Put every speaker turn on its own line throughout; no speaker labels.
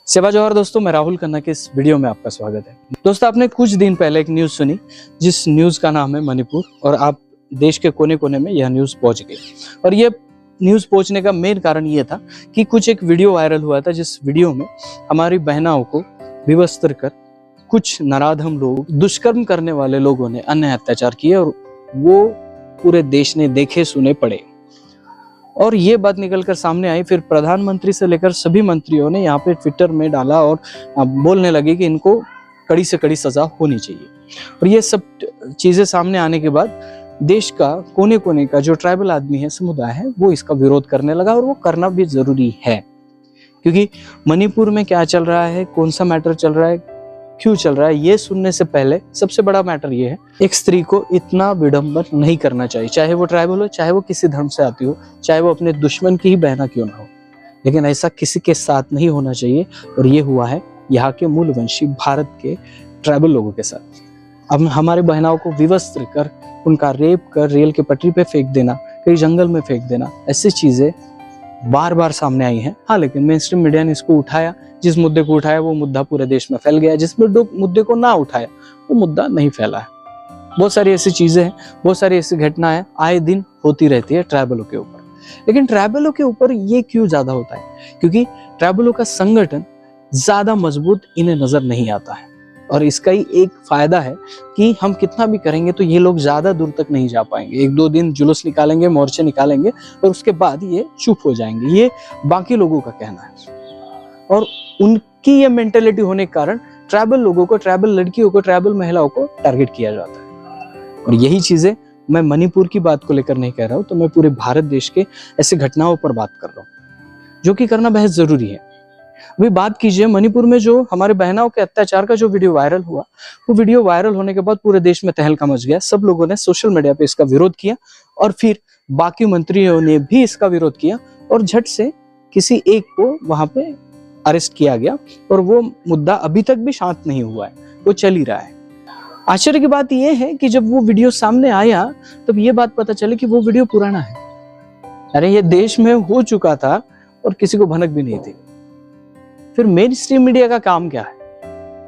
सेवा जोहार दोस्तों, मैं राहुल खन्ना के इस वीडियो में आपका स्वागत है। दोस्तों, आपने कुछ दिन पहले एक न्यूज़ सुनी जिस न्यूज़ का नाम है मणिपुर, और आप देश के कोने कोने में यह न्यूज़ पहुंच गई। और ये न्यूज़ पहुंचने का मेन कारण ये था कि कुछ एक वीडियो वायरल हुआ था जिस वीडियो में हमारी बहनाओं को विवस्त्र कर कुछ नराधम लोग, दुष्कर्म करने वाले लोगों ने अन्य अत्याचार किए और वो पूरे देश ने देखे सुने पड़े। और ये बात निकलकर सामने आई, फिर प्रधानमंत्री से लेकर सभी मंत्रियों ने यहाँ पे ट्विटर में डाला और बोलने लगे कि इनको कड़ी से कड़ी सजा होनी चाहिए। और ये सब चीजें सामने आने के बाद देश का कोने कोने का जो ट्राइबल आदमी है, समुदाय है, वो इसका विरोध करने लगा। और वो करना भी जरूरी है, क्योंकि मणिपुर में क्या चल रहा है, कौन सा मैटर चल रहा है, क्यों चल रहा है, ये सुनने से पहले सबसे बड़ा मैटर ये है, एक स्त्री को इतना विडंबन नहीं करना चाहिए, चाहे वो ट्राइबल हो, चाहे वो किसी धर्म से आती हो, चाहे वो अपने दुश्मन की ही बहना क्यों ना हो, लेकिन ऐसा किसी के साथ नहीं होना चाहिए। और ये हुआ है यहाँ के मूलवंशी भारत के ट्राइबल लोगों के साथ। अब हमारे बहनाओं को विवस्त्र कर, उनका रेप कर, रेल के पटरी पे फेंक देना, कहीं जंगल में फेंक देना, ऐसी चीजें बार बार सामने आई हैं। हाँ, लेकिन मेन स्ट्रीम मीडिया ने इसको उठाया, जिस मुद्दे को उठाया वो मुद्दा पूरे देश में फैल गया, जिस मुद्दे को ना उठाया वो मुद्दा नहीं फैला है। बहुत सारी ऐसी चीजें हैं, बहुत सारी ऐसी घटनाएं आए दिन होती रहती है ट्राइबलों के ऊपर। लेकिन ट्राइबलों के ऊपर ये क्यों ज्यादा होता है? क्योंकि ट्राइबलों का संगठन ज्यादा मजबूत इन्हें नजर नहीं आता है। और इसका ही एक फायदा है कि हम कितना भी करेंगे तो ये लोग ज्यादा दूर तक नहीं जा पाएंगे। एक दो दिन जुलूस निकालेंगे, मोर्चे निकालेंगे और उसके बाद ये चुप हो जाएंगे, ये बाकी लोगों का कहना है। और उनकी ये मेंटेलिटी होने के कारण ट्राइबल लोगों को, ट्राइबल लड़कियों को, ट्राइबल महिलाओं को टारगेट किया जाता है। और यही चीजें मैं मणिपुर की बात को लेकर नहीं कह रहा हूं, तो मैं पूरे भारत देश के ऐसे घटनाओं पर बात कर रहा हूं, जो कि करना बेहद जरूरी है। अभी बात कीजिए मणिपुर में जो हमारे बहनाओं के अत्याचार का जो वीडियो वायरल हुआ, वो वीडियो वायरल होने के बाद पूरे देश में तहलका मच गया। सब लोगों ने सोशल मीडिया पे इसका विरोध किया और फिर बाकी मंत्रियों ने भी इसका विरोध किया और झट से किसी एक को वहां पे अरेस्ट किया गया। और वो मुद्दा अभी तक भी शांत नहीं हुआ है, वो चल ही रहा है। आश्चर्य की बात यह है कि जब वो वीडियो सामने आया तब ये बात पता चली कि वो वीडियो पुराना है। अरे ये देश में हो चुका था और किसी को भनक भी नहीं थी। फिर मेन स्ट्रीम मीडिया का काम क्या है?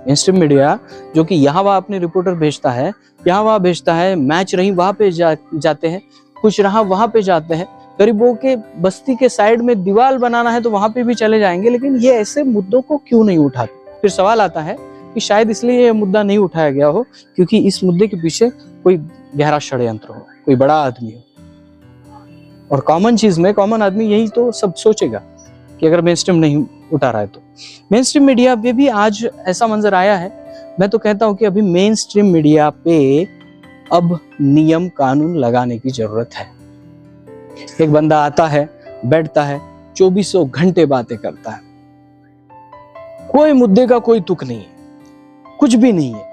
मेन स्ट्रीम मीडिया जो कि यहाँ वहाँ अपने रिपोर्टर भेजता है, यहाँ वहाँ भेजता है, मैच रही वहां पे जाते हैं, कुछ रहा वहां पे जाते हैं, गरीबों के बस्ती के साइड में दीवार बनाना है तो वहां पे भी चले जाएंगे, लेकिन ये ऐसे मुद्दों को क्यों नहीं उठाते? फिर सवाल आता है कि शायद इसलिए ये मुद्दा नहीं उठाया गया हो क्योंकि इस मुद्दे के पीछे कोई गहरा षड्यंत्र हो, कोई बड़ा आदमी हो। और कॉमन चीज में कॉमन आदमी यही तो सब सोचेगा कि अगर मेन स्ट्रीम नहीं उठा रहा है तो। मेन स्ट्रीम मीडिया पे भी आज ऐसा मंजर आया है। मैं तो कहता हूं कि अभी मेन स्ट्रीम मीडिया पे अब नियम कानून लगाने की जरूरत है। एक बंदा आता है, बैठता है, 2400 घंटे बातें करता है, कोई मुद्दे का कोई तुक नहीं है, कुछ भी नहीं है,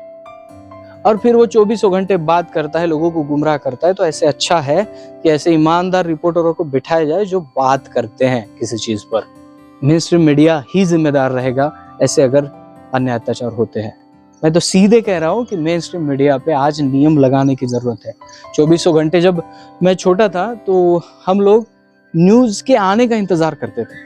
और फिर वो 2400 घंटे बात करता है, लोगों को गुमराह करता है। तो ऐसे अच्छा है कि ऐसे ईमानदार रिपोर्टरों को बिठाया जाए जो बात करते हैं किसी चीज पर। मेन स्ट्रीम मीडिया ही जिम्मेदार रहेगा ऐसे अगर अन्य अत्याचार होते हैं। मैं तो सीधे कह रहा हूँ कि मेन स्ट्रीम मीडिया पे आज नियम लगाने की जरूरत है। 2400 घंटे, जब मैं छोटा था तो हम लोग न्यूज के आने का इंतजार करते थे,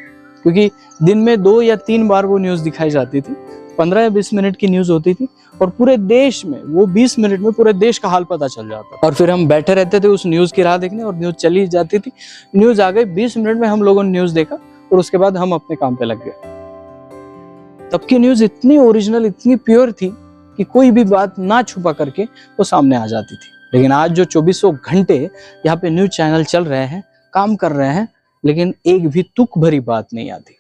क्योंकि दिन में 2 या 3 बार वो न्यूज दिखाई जाती थी। 15 या 20 मिनट की न्यूज होती थी और पूरे देश में वो 20 मिनट में पूरे देश का हाल पता चल जाता। और फिर हम बैठे रहते थे उस न्यूज की राह देखने, और न्यूज चली जाती थी। न्यूज आ गई, 20 मिनट में हम लोगों ने न्यूज देखा और उसके बाद हम अपने काम पे लग गए। तब की न्यूज इतनी ओरिजिनल, इतनी प्योर थी कि कोई भी बात ना छुपा करके वो सामने आ जाती थी। लेकिन आज जो 2400 घंटे यहाँ पे न्यूज चैनल चल रहे हैं, काम कर रहे हैं, लेकिन एक भी तुक भरी बात नहीं आती।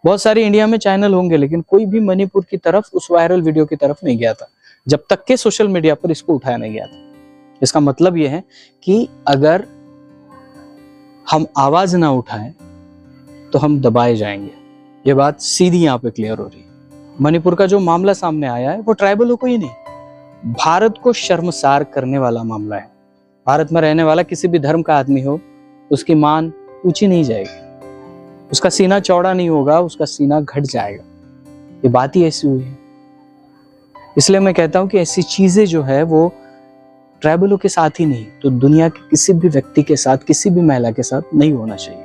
बहुत सारे इंडिया में चैनल होंगे, लेकिन कोई भी मणिपुर की तरफ, उस वायरल वीडियो की तरफ नहीं गया था जब तक के सोशल मीडिया पर इसको उठाया नहीं गया था। इसका मतलब यह है कि अगर हम आवाज ना उठाएं तो हम दबाए जाएंगे। ये बात सीधी यहाँ पे क्लियर हो रही है। मणिपुर का जो मामला सामने आया है वो ट्राइबलों को ही नहीं, भारत को शर्मसार करने वाला मामला है। भारत में रहने वाला किसी भी धर्म का आदमी हो, उसकी मान ऊंची नहीं जाएगी, उसका सीना चौड़ा नहीं होगा, उसका सीना घट जाएगा। ये बात ही ऐसी हुई है। इसलिए मैं कहता हूं कि ऐसी चीजें जो है वो ट्राइबलों के साथ ही नहीं तो दुनिया के किसी भी व्यक्ति के साथ, किसी भी महिला के साथ नहीं होना चाहिए।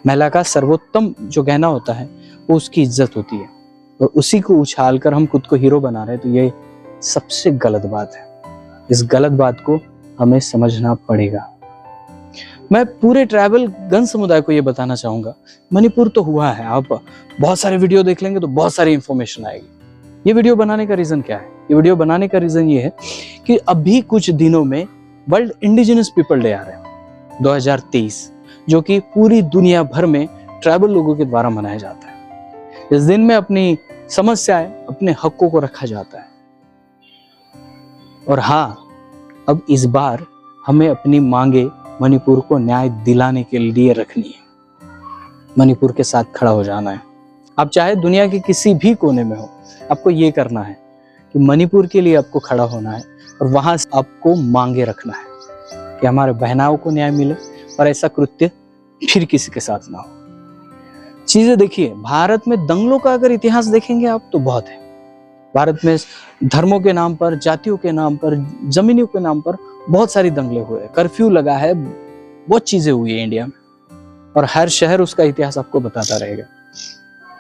महिला का सर्वोत्तम जो गहना होता है वो उसकी इज्जत होती है, और उसी को उछाल कर हम खुद को हीरो बना रहे हैं, तो ये सबसे गलत बात है। इस गलत बात को हमें समझना पड़ेगा। मैं पूरे ट्राइबल गण समुदाय को ये बताना चाहूंगा, मणिपुर तो हुआ है, आप बहुत सारे वीडियो देख लेंगे तो बहुत सारी इंफॉर्मेशन आएगी। ये वीडियो बनाने का रीजन क्या है? ये वीडियो बनाने का रीजन ये है कि अभी कुछ दिनों में वर्ल्ड इंडिजिनस पीपल डे आ रहा है 2023, जो कि पूरी दुनिया भर में ट्राइबल लोगों के द्वारा मनाया जाता है। इस दिन में अपनी समस्याएं, अपने हकों को रखा जाता है। और हाँ, अब इस बार हमें अपनी मांगे मणिपुर को न्याय दिलाने के लिए रखनी है। मणिपुर के साथ खड़ा हो जाना है। आप चाहे दुनिया के किसी भी कोने में हो, आपको ये करना है कि मणिपुर के लिए आपको खड़ा होना है, और वहां से आपको मांगे रखना है कि हमारे बहनाओं को न्याय मिले और ऐसा कृत्य फिर किसी के साथ ना हो। चीजें देखिए, भारत में दंगलों का अगर इतिहास देखेंगे आप तो बहुत है। भारत में धर्मों के नाम पर, जातियों के नाम पर, जमीनियों के नाम पर बहुत सारी दंगलें हुए, कर्फ्यू लगा है, बहुत चीजें हुई है इंडिया में, और हर शहर उसका इतिहास आपको बताता रहेगा।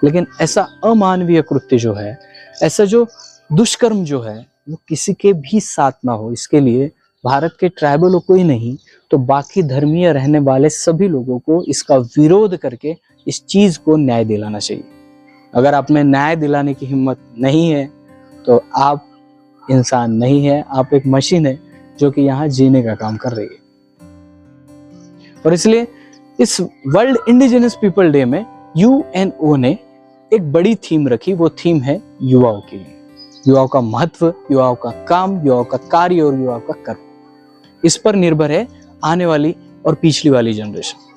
लेकिन ऐसा अमानवीय कृत्य जो है, ऐसा जो दुष्कर्म जो है, वो किसी के भी साथ ना हो, इसके लिए भारत के ट्राइबलों को ही नहीं तो बाकी धर्मीय रहने वाले सभी लोगों को इसका विरोध करके इस चीज को न्याय दिलाना चाहिए। अगर आप में न्याय दिलाने की हिम्मत नहीं है तो आप इंसान नहीं है, आप एक मशीन है जो कि यहाँ जीने का काम कर रही है। और इसलिए इस वर्ल्ड इंडिजिनस पीपल डे में यूएनओ ने एक बड़ी थीम रखी। वो थीम है युवाओं के लिए, युवाओं का महत्व, युवाओं का काम, युवाओं का कार्य और युवाओं का कर्म। इस पर निर्भर है आने वाली और पिछली वाली जनरेशन।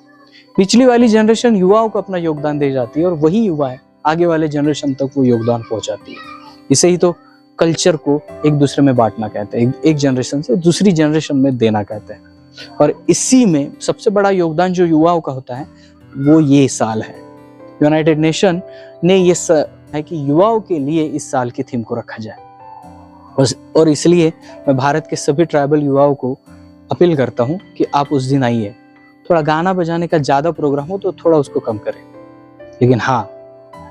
पिछली वाली जनरेशन युवाओं को अपना योगदान दे जाती है, और वही युवा है आगे वाले जनरेशन तक वो योगदान पहुंचाती है। इसे ही तो कल्चर को एक दूसरे में बांटना कहते हैं, एक जनरेशन से दूसरी जनरेशन में देना कहते हैं। और इसी में सबसे बड़ा योगदान जो युवाओं का होता है वो ये साल है। यूनाइटेड नेशन ने ये है कि युवाओं के लिए इस साल की थीम को रखा जाए। और इसलिए मैं भारत के सभी ट्राइबल युवाओं को अपील करता हूं कि आप उस दिन आइए। थोड़ा गाना बजाने का ज्यादा प्रोग्राम हो तो थोड़ा उसको कम करें, लेकिन हाँ,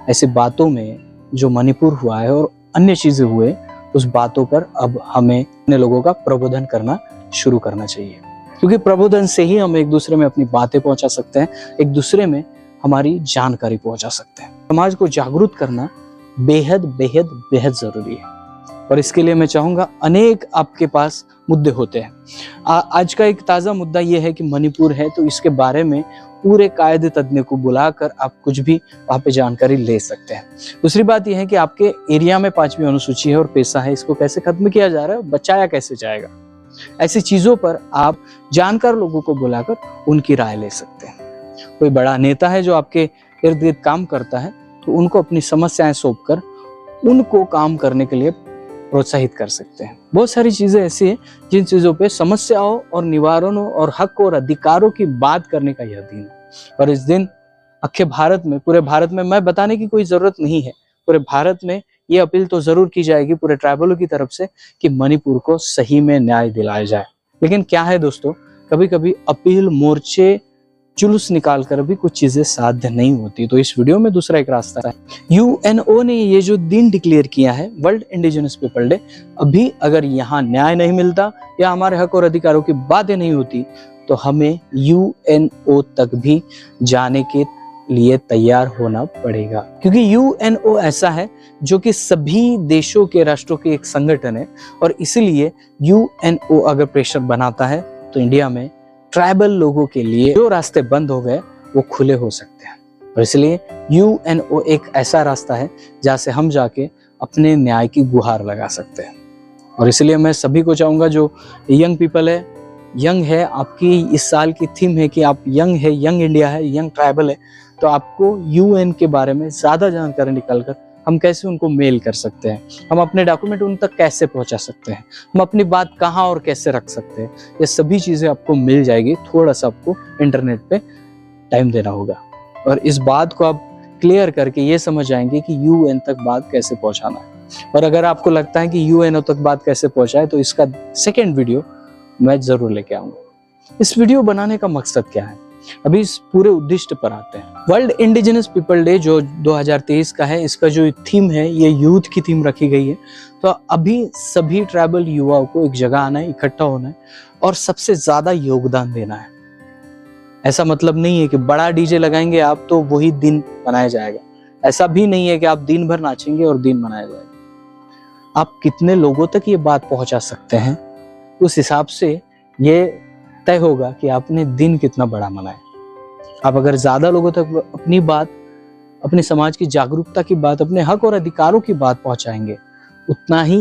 ऐसी बातों में जो मणिपुर हुआ है और अन्य चीजें हुए, उस बातों पर अब हमें अपने लोगों का प्रबोधन करना शुरू करना चाहिए, क्योंकि प्रबोधन से ही हम एक दूसरे में अपनी बातें पहुंचा सकते हैं, एक दूसरे में हमारी जानकारी पहुंचा सकते हैं। समाज को जागरूक करना बेहद बेहद बेहद जरूरी है, और इसके लिए मैं चाहूंगा, अनेक आपके पास मुद्दे होते हैं। आज का एक ताजा मुद्दा यह है कि मणिपुर है, तो इसके बारे में पूरे कायदे तज्ञ को बुलाकर आप कुछ भी वहां पे जानकारी ले सकते हैं। दूसरी बात यह है कि आपके एरिया में 5वीं अनुसूची है और पैसा है, इसको कैसे खत्म किया जा रहा है, बचाया कैसे जाएगा, ऐसी चीजों पर आप जानकार लोगों को बुलाकर उनकी राय ले सकते हैं। कोई बड़ा नेता है जो आपके इर्द गिर्द काम करता है, तो उनको अपनी समस्याएं सौंपकर उनको काम करने के लिए प्रोत्साहित कर सकते हैं। बहुत सारी चीजें ऐसी हैं जिन चीजों पे समस्याओं और निवारणों और हक और अधिकारों की बात करने का यह दिन है। और इस दिन अख्य भारत में, पूरे भारत में, मैं बताने की कोई जरूरत नहीं है, पूरे भारत में ये अपील तो जरूर की जाएगी पूरे ट्राइबलों की तरफ से कि मणिपुर को सही में न्याय दिलाया जाए। लेकिन क्या है दोस्तों, कभी कभी अपील, मोर्चे, जुलूस निकाल कर भी कुछ चीजें साध्य नहीं होती। तो इस वीडियो में दूसरा एक रास्ता है। यूएनओ ने ये जो दिन डिक्लेयर किया है, वर्ल्ड इंडिजिनस पीपल डे, अभी अगर यहाँ न्याय नहीं मिलता या हमारे हक और अधिकारों की बातें नहीं होती, तो हमें यूएनओ तक भी जाने के लिए तैयार होना पड़ेगा, क्योंकि यूएनओ ऐसा है जो कि सभी देशों के राष्ट्रों के एक संगठन है। और इसलिए यूएनओ अगर प्रेशर बनाता है तो इंडिया में ट्राइबल लोगों के लिए जो रास्ते बंद हो गए वो खुले हो सकते हैं। और इसलिए यूएनओ एक ऐसा रास्ता है जहां से हम जाके अपने न्याय की गुहार लगा सकते हैं। और इसलिए मैं सभी को चाहूंगा, जो यंग पीपल है, यंग है, आपकी इस साल की थीम है कि आप यंग है, यंग इंडिया है, यंग ट्राइबल है, तो आपको यूएन के बारे में ज्यादा जानकारी निकालकर हम कैसे उनको मेल कर सकते हैं, हम अपने डॉक्यूमेंट उन तक कैसे पहुंचा सकते हैं, हम अपनी बात कहाँ और कैसे रख सकते हैं, ये सभी चीजें आपको मिल जाएगी। थोड़ा सा आपको इंटरनेट पे टाइम देना होगा और इस बात को आप क्लियर करके ये समझ जाएंगे कि यूएन तक बात कैसे पहुंचाना है। और अगर आपको लगता है कि यूएनओ तक बात कैसे पहुंचाए, तो इसका सेकेंड वीडियो मैं जरूर लेके आऊंगा। इस वीडियो बनाने का मकसद क्या है, अभी इस पूरे उद्दिष्ट पर आते हैं। वर्ल्ड इंडिजिनस पीपल डे जो 2023 का है, इसका जो थीम है ये यूथ की थीम रखी गई है। तो अभी सभी ट्राइबल युवाओं को एक जगह आना है, इकट्ठा होना है और सबसे ज्यादा योगदान देना है। ऐसा मतलब नहीं है कि बड़ा डीजे लगाएंगे आप तो वही दिन मनाया जाएगा। ऐसा भी नहीं है कि आप दिन भर नाचेंगे और दिन मनाया जाएगा। आप कितने लोगों तक ये बात पहुंचा सकते हैं, उस हिसाब से ये तय होगा कि आपने दिन कितना बड़ा मनाया। आप अगर ज्यादा लोगों तक अपनी बात, अपने समाज की जागरूकता की बात, अपने हक और अधिकारों की बात पहुंचाएंगे, उतना ही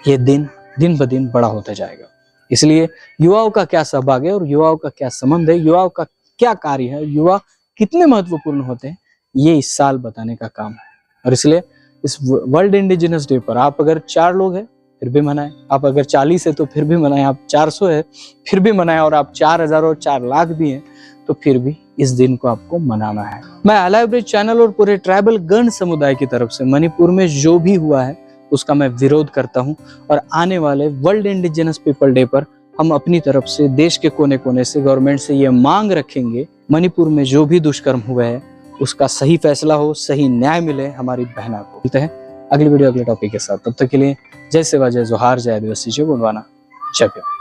ये दिन ब दिन बड़ा होता जाएगा। इसलिए युवाओं का क्या सहभाग है और युवाओं का क्या संबंध है, युवाओं का क्या कार्य है, युवा कितने महत्वपूर्ण होते हैं, ये इस साल बताने का काम है। और इसलिए इस वर्ल्ड इंडिजिनस डे पर आप अगर 4 लोग हैं फिर भी मनाएं, आप अगर 40 है तो फिर भी मनाएं, आप 400 है फिर भी मनाएं, और आप 4000 और 4 लाख भी हैं तो फिर भी इस दिन को आपको मनाना है। मैं अलाइव ब्रिज चैनल और पूरे ट्राइबल गण समुदाय की तरफ से मणिपुर में जो भी हुआ है उसका मैं विरोध करता हूं, और आने वाले वर्ल्ड इंडिजिनस पीपल डे पर हम अपनी तरफ से देश के कोने कोने से गवर्नमेंट से ये मांग रखेंगे, मणिपुर में जो भी दुष्कर्म हुए है उसका सही फैसला हो, सही न्याय मिले हमारी बहना को। मिलते हैं अगली वीडियो अगले टॉपिक के साथ। तब तक के लिए जय सेवा, जय जोहार, जय आदिवासी, जय गोंडवाना, जय भीम।